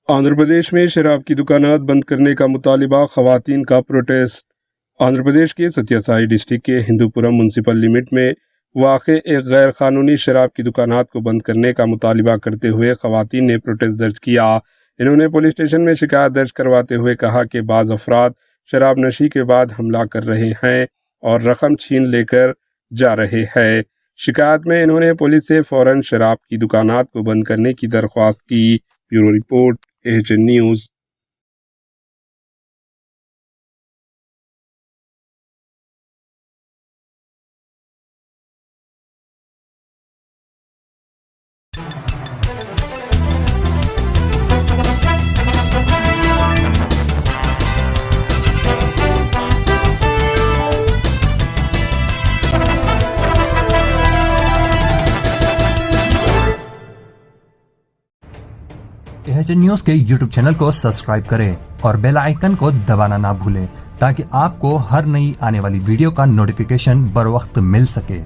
आंध्र प्रदेश में शराब की दुकानात बंद करने का मुतालिबा, खवातीन का प्रोटेस्ट। आंध्र प्रदेश के सत्यासाई डिस्ट्रिक्ट के हिंदूपुरम म्यूनसिपल लिमिट में वाक़े एक गैर कानूनी शराब की दुकानात को बंद करने का मुतालिबा करते हुए खवातीन ने प्रोटेस्ट दर्ज किया। इन्होंने पुलिस स्टेशन में शिकायत दर्ज करवाते हुए कहा कि बाज़ अफराद शराब नशी के बाद हमला कर रहे हैं और रकम छीन लेकर जा रहे हैं। शिकायत में इन्होंने पुलिस से फ़ौरन शराब की दुकानात को बंद करने की दरख्वास्त की। Bureau report, AHN news. AHN news के YouTube चैनल को सब्सक्राइब करें और बेल आइकन को दबाना ना भूलें ताकि आपको हर नई आने वाली वीडियो का नोटिफिकेशन बर वक्त मिल सके।